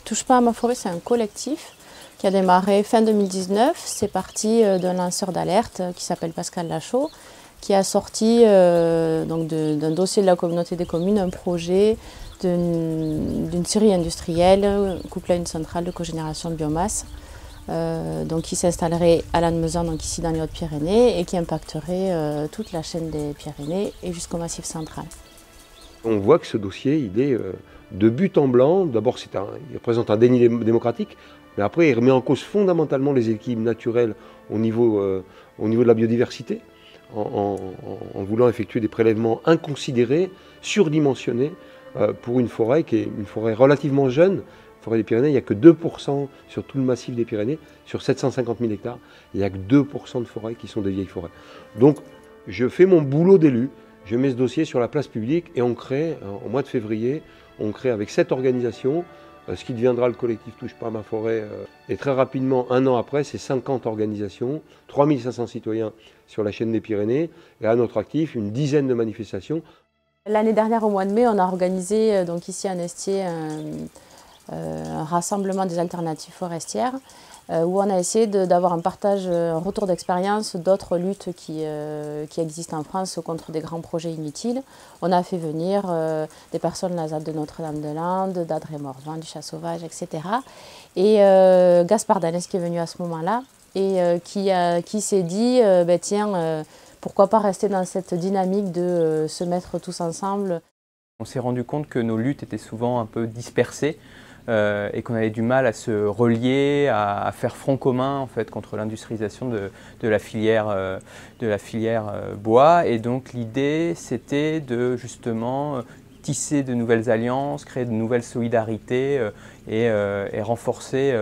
Touche pas à ma forêt, c'est un collectif qui a démarré fin 2019. C'est parti d'un lanceur d'alerte qui s'appelle Pascal Lachaud, qui a sorti d'un dossier de la communauté des communes un projet d'une scierie industrielle couplée à une centrale de cogénération de biomasse, qui s'installerait à Lannemezan, donc ici dans les Hautes-Pyrénées, et qui impacterait toute la chaîne des Pyrénées et jusqu'au Massif central. On voit que ce dossier, il est de but en blanc. D'abord, il représente un déni démocratique, mais après, il remet en cause fondamentalement les équilibres naturels au niveau de la biodiversité, en voulant effectuer des prélèvements inconsidérés, surdimensionnés, pour une forêt qui est une forêt relativement jeune. La forêt des Pyrénées, il n'y a que 2% sur tout le massif des Pyrénées, sur 750 000 hectares, il n'y a que 2% de forêts qui sont des vieilles forêts. Donc, je fais mon boulot d'élu. Je mets ce dossier sur la place publique et on crée, au mois de février, on crée avec 7 organisations, ce qui deviendra le collectif Touche pas à ma forêt. Et très rapidement, un an après, c'est 50 organisations, 3500 citoyens sur la chaîne des Pyrénées, et à notre actif, une dizaine de manifestations. L'année dernière, au mois de mai, on a organisé donc ici à Nestier un rassemblement des alternatives forestières où on a essayé d'avoir un partage, un retour d'expérience d'autres luttes qui existent en France contre des grands projets inutiles. On a fait venir des personnes de la ZAD de Notre-Dame-de-Lande, d'Adré-Morvan, du Chat Sauvage, etc. Et Gaspard Danès qui est venu à ce moment-là et qui s'est dit tiens, pourquoi pas rester dans cette dynamique de se mettre tous ensemble. On s'est rendu compte que nos luttes étaient souvent un peu dispersées et qu'on avait du mal à se relier, à faire front commun en fait, contre l'industrialisation de la filière bois. Et donc l'idée, c'était de justement tisser de nouvelles alliances, créer de nouvelles solidarités et renforcer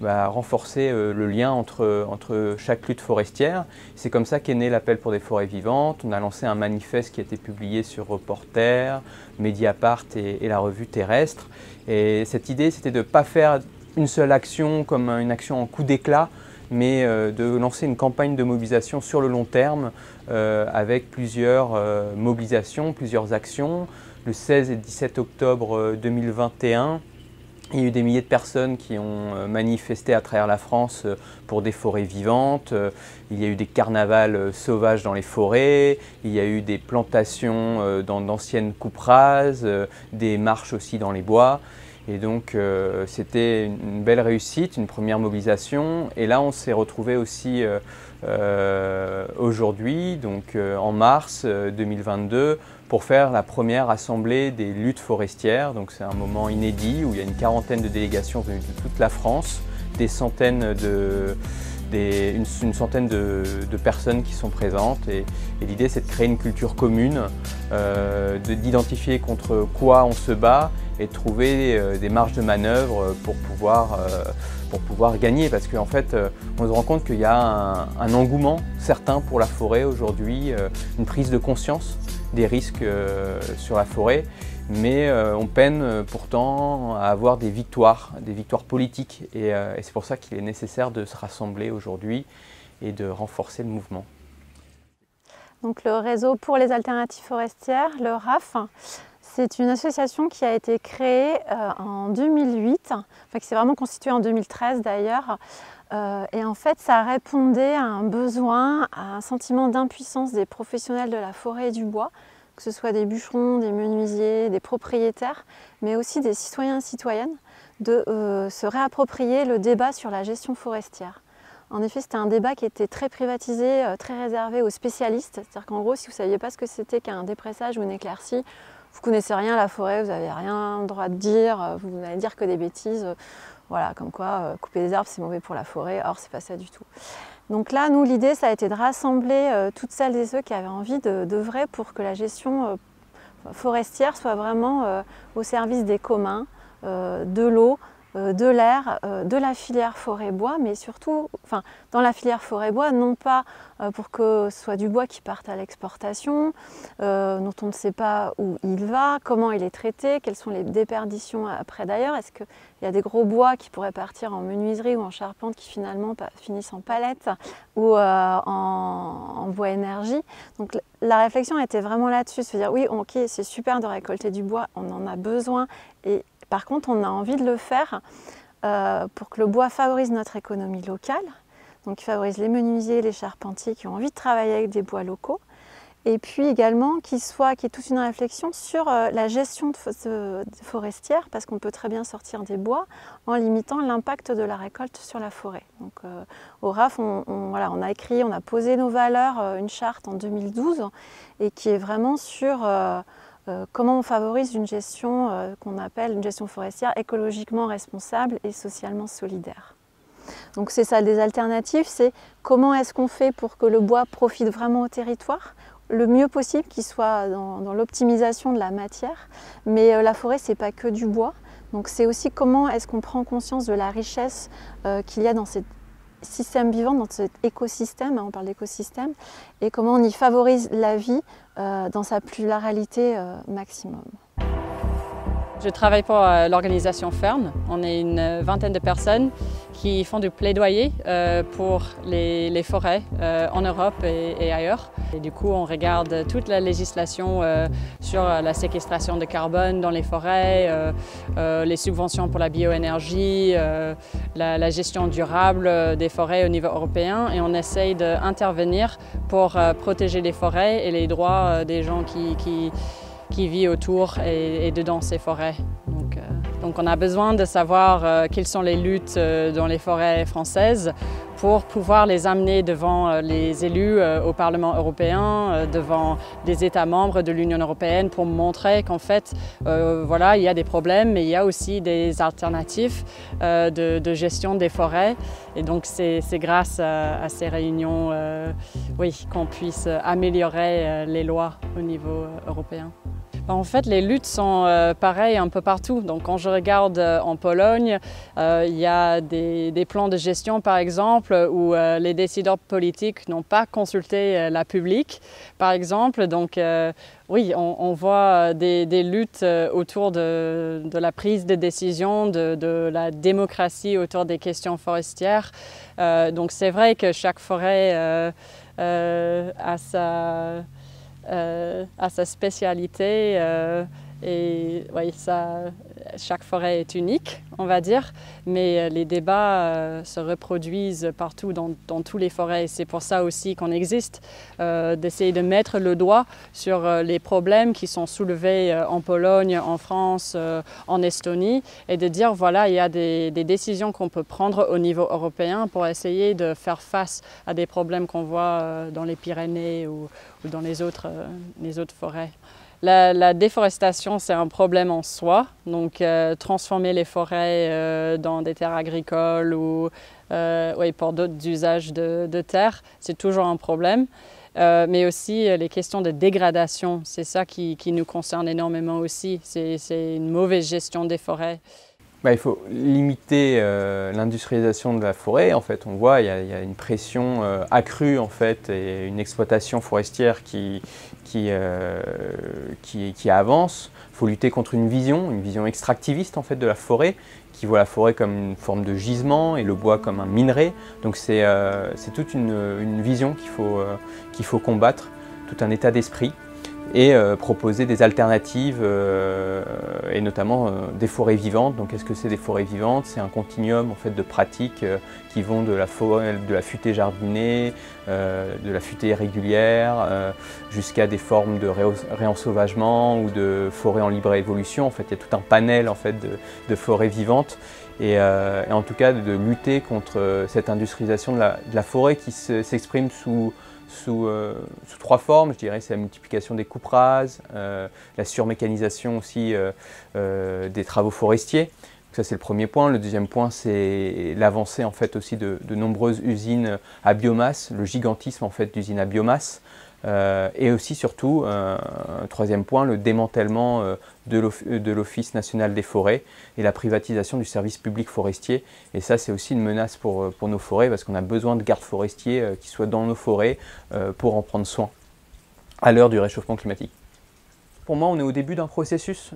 le lien entre chaque lutte forestière. C'est comme ça qu'est né l'appel pour des forêts vivantes. On a lancé un manifeste qui a été publié sur Reporter, Mediapart et la revue Terrestre. Et cette idée, c'était de ne pas faire une seule action comme une action en coup d'éclat, mais de lancer une campagne de mobilisation sur le long terme avec plusieurs mobilisations, plusieurs actions. Le 16 et 17 octobre 2021, il y a eu des milliers de personnes qui ont manifesté à travers la France pour des forêts vivantes. Il y a eu des carnavals sauvages dans les forêts, il y a eu des plantations dans d'anciennes coupes rases, des marches aussi dans les bois. Et donc c'était une belle réussite, une première mobilisation. Et là on s'est retrouvé aussi aujourd'hui, donc en mars 2022, pour faire la première assemblée des luttes forestières. Donc c'est un moment inédit où il y a une quarantaine de délégations venues de toute la France, une centaine de personnes qui sont présentes. Et l'idée c'est de créer une culture commune, d'identifier contre quoi on se bat et de trouver des marges de manœuvre pour pouvoir gagner. Parce qu'en fait, on se rend compte qu'il y a un engouement certain pour la forêt aujourd'hui, une prise de conscience des risques sur la forêt, mais on peine pourtant à avoir des victoires politiques. Et c'est pour ça qu'il est nécessaire de se rassembler aujourd'hui et de renforcer le mouvement. Donc le réseau pour les alternatives forestières, le RAF, c'est une association qui a été créée en 2008, qui s'est vraiment constituée en 2013 d'ailleurs. Et en fait, ça répondait à un besoin, à un sentiment d'impuissance des professionnels de la forêt et du bois, que ce soit des bûcherons, des menuisiers, des propriétaires, mais aussi des citoyens et citoyennes, de se réapproprier le débat sur la gestion forestière. En effet, c'était un débat qui était très privatisé, très réservé aux spécialistes. C'est-à-dire qu'en gros, si vous ne saviez pas ce que c'était qu'un dépressage ou une éclaircie, vous ne connaissez rien à la forêt, vous n'avez rien le droit de dire, vous n'allez dire que des bêtises. Voilà, comme quoi couper des arbres c'est mauvais pour la forêt, or c'est pas ça du tout. Donc là, nous, l'idée, ça a été de rassembler toutes celles et ceux qui avaient envie d'œuvrer pour que la gestion forestière soit vraiment au service des communs, de l'eau, de l'air, de la filière forêt-bois, mais surtout dans la filière forêt-bois, non pas pour que ce soit du bois qui parte à l'exportation, dont on ne sait pas où il va, comment il est traité, quelles sont les déperditions après d'ailleurs, est-ce qu'il y a des gros bois qui pourraient partir en menuiserie ou en charpente qui finalement finissent en palette ou en bois énergie. Donc la réflexion était vraiment là-dessus, se dire oui, ok, c'est super de récolter du bois, on en a besoin, et Par contre, on a envie de le faire pour que le bois favorise notre économie locale, donc il favorise les menuisiers, les charpentiers qui ont envie de travailler avec des bois locaux, et puis également qu'il y ait toute une réflexion sur la gestion forestière, parce qu'on peut très bien sortir des bois en limitant l'impact de la récolte sur la forêt. Donc, au RAF, on a posé nos valeurs, une charte en 2012, et qui est vraiment sur comment on favorise une gestion qu'on appelle une gestion forestière écologiquement responsable et socialement solidaire. Donc c'est ça, des alternatives, c'est comment est-ce qu'on fait pour que le bois profite vraiment au territoire, le mieux possible, qu'il soit dans l'optimisation de la matière. Mais la forêt, c'est pas que du bois. Donc c'est aussi comment est-ce qu'on prend conscience de la richesse qu'il y a dans ces systèmes vivants, dans cet écosystème, on parle d'écosystème, et comment on y favorise la vie dans sa pluralité maximum. Je travaille pour l'organisation Fern. On est une vingtaine de personnes qui font du plaidoyer pour les forêts en Europe et ailleurs. Et du coup, on regarde toute la législation sur la séquestration de carbone dans les forêts, les subventions pour la bioénergie, la gestion durable des forêts au niveau européen. Et on essaye d'intervenir pour protéger les forêts et les droits des gens qui vit autour et dedans ces forêts. Donc on a besoin de savoir quelles sont les luttes dans les forêts françaises pour pouvoir les amener devant les élus au Parlement européen, devant des États membres de l'Union européenne pour montrer qu'en fait, voilà, il y a des problèmes, mais il y a aussi des alternatives de gestion des forêts. Et donc c'est grâce à ces réunions oui, qu'on puisse améliorer les lois au niveau européen. En fait, les luttes sont pareilles un peu partout. Donc, quand je regarde en Pologne, il y a des plans de gestion, par exemple, où les décideurs politiques n'ont pas consulté la public, par exemple. Donc, oui, on voit des luttes autour de la prise de décision, de la démocratie autour des questions forestières. Donc, c'est vrai que chaque forêt a sa spécialité et oui, chaque forêt est unique, on va dire, mais les débats se reproduisent partout dans toutes les forêts. C'est pour ça aussi qu'on existe, d'essayer de mettre le doigt sur les problèmes qui sont soulevés en Pologne, en France, en Estonie, et de dire voilà, il y a des décisions qu'on peut prendre au niveau européen pour essayer de faire face à des problèmes qu'on voit dans les Pyrénées ou dans les autres forêts. La déforestation, c'est un problème en soi, donc transformer les forêts dans des terres agricoles ou oui, pour d'autres usages de terre, c'est toujours un problème. Mais aussi les questions de dégradation, c'est ça qui nous concerne énormément aussi, c'est une mauvaise gestion des forêts. Il faut limiter l'industrialisation de la forêt. En fait, on voit il y a une pression accrue en fait, et une exploitation forestière qui avance. Il faut lutter contre une vision extractiviste en fait, de la forêt, qui voit la forêt comme une forme de gisement et le bois comme un minerai. Donc c'est toute une vision qu'il faut combattre, tout un état d'esprit, et proposer des alternatives et notamment des forêts vivantes. Donc qu'est-ce que c'est des forêts vivantes? C'est un continuum en fait, de pratiques qui vont de la futaie jardinée, de la futaie régulière, jusqu'à des formes de réensauvagement ou de forêts en libre évolution. En fait, il y a tout un panel en fait, de forêts vivantes. Et en tout cas de lutter contre cette industrialisation de la forêt qui s'exprime sous trois formes, je dirais, c'est la multiplication des coupes rases, la surmécanisation aussi des travaux forestiers. Ça c'est le premier point. Le deuxième point c'est l'avancée en fait aussi de nombreuses usines à biomasse, le gigantisme en fait d'usines à biomasse. Et aussi surtout, troisième point, le démantèlement de l'Office national des forêts et la privatisation du service public forestier. Et ça, c'est aussi une menace pour nos forêts parce qu'on a besoin de gardes forestiers qui soient dans nos forêts pour en prendre soin à l'heure du réchauffement climatique. Pour moi, on est au début d'un processus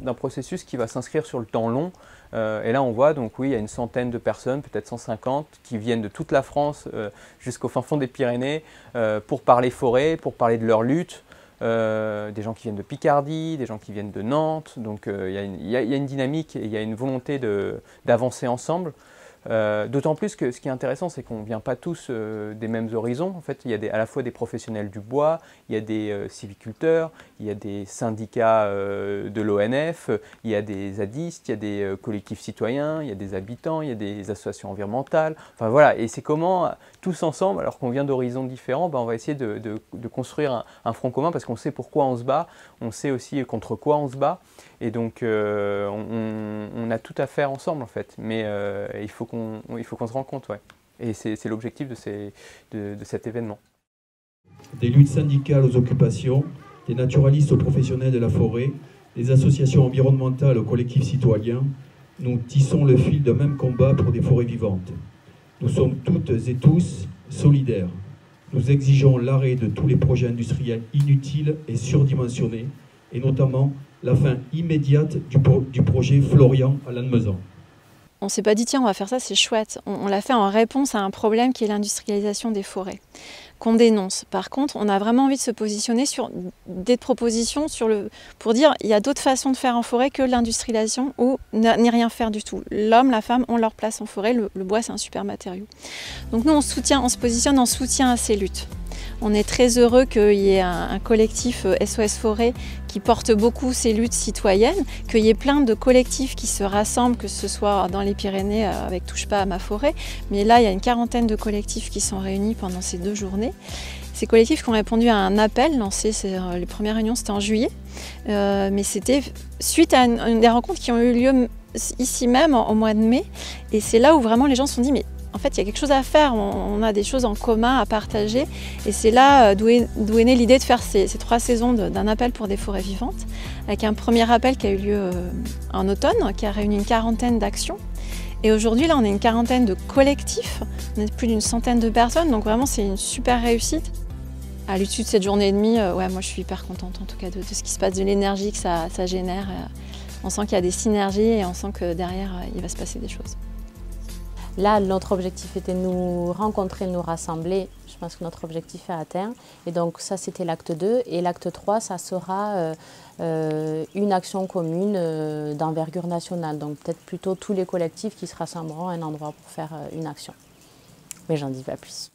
qui va s'inscrire sur le temps long. Et là, on voit, donc oui, il y a une centaine de personnes, peut-être 150, qui viennent de toute la France jusqu'au fin fond des Pyrénées pour parler forêt, pour parler de leur lutte. des gens qui viennent de Picardie, des gens qui viennent de Nantes. Donc il y a une dynamique et il y a une volonté d'avancer ensemble. D'autant plus que ce qui est intéressant, c'est qu'on ne vient pas tous des mêmes horizons. En fait, il y a à la fois des professionnels du bois, il y a des civiculteurs, il y a des syndicats de l'ONF, il y a des zadistes, il y a des collectifs citoyens, il y a des habitants, il y a des associations environnementales. Enfin voilà, et c'est comment, tous ensemble, alors qu'on vient d'horizons différents, on va essayer de construire un front commun parce qu'on sait pourquoi on se bat, on sait aussi contre quoi on se bat. Et donc, on a tout à faire ensemble, en fait. Mais il faut qu'on se rende compte, ouais. Et c'est l'objectif de cet événement. Des luttes syndicales aux occupations, des naturalistes aux professionnels de la forêt, des associations environnementales aux collectifs citoyens, nous tissons le fil d'un même combat pour des forêts vivantes. Nous sommes toutes et tous solidaires. Nous exigeons l'arrêt de tous les projets industriels inutiles et surdimensionnés, et notamment la fin immédiate du projet Florian à Lannemezan. On ne s'est pas dit tiens on va faire ça, c'est chouette. On l'a fait en réponse à un problème qui est l'industrialisation des forêts, qu'on dénonce. Par contre, on a vraiment envie de se positionner sur des propositions pour dire il y a d'autres façons de faire en forêt que l'industrialisation ou n'y rien faire du tout. L'homme, la femme ont leur place en forêt, le bois c'est un super matériau. Donc nous on se positionne en soutien à ces luttes. On est très heureux qu'il y ait un collectif SOS Forêt qui porte beaucoup ces luttes citoyennes, qu'il y ait plein de collectifs qui se rassemblent, que ce soit dans les Pyrénées avec Touche pas à ma forêt, mais là il y a une quarantaine de collectifs qui sont réunis pendant ces 2 journées. Ces collectifs qui ont répondu à un appel lancé, les premières réunions c'était en juillet, mais c'était suite à des rencontres qui ont eu lieu ici même au mois de mai, et c'est là où vraiment les gens se sont dit mais en fait, il y a quelque chose à faire, on a des choses en commun à partager. Et c'est là d'où est née l'idée de faire ces 3 saisons d'un appel pour des forêts vivantes, avec un premier appel qui a eu lieu en automne, qui a réuni une quarantaine d'actions. Et aujourd'hui, là, on est une quarantaine de collectifs, on est plus d'une centaine de personnes, donc vraiment, c'est une super réussite. À l'issue de cette journée et demie, ouais, moi, je suis hyper contente, en tout cas, de ce qui se passe, de l'énergie que ça génère. On sent qu'il y a des synergies et on sent que derrière, il va se passer des choses. Là, notre objectif était de nous rencontrer, de nous rassembler. Je pense que notre objectif est atteint. Et donc ça, c'était l'acte 2. Et l'acte 3, ça sera une action commune d'envergure nationale. Donc peut-être plutôt tous les collectifs qui se rassembleront à un endroit pour faire une action. Mais j'en dis pas plus.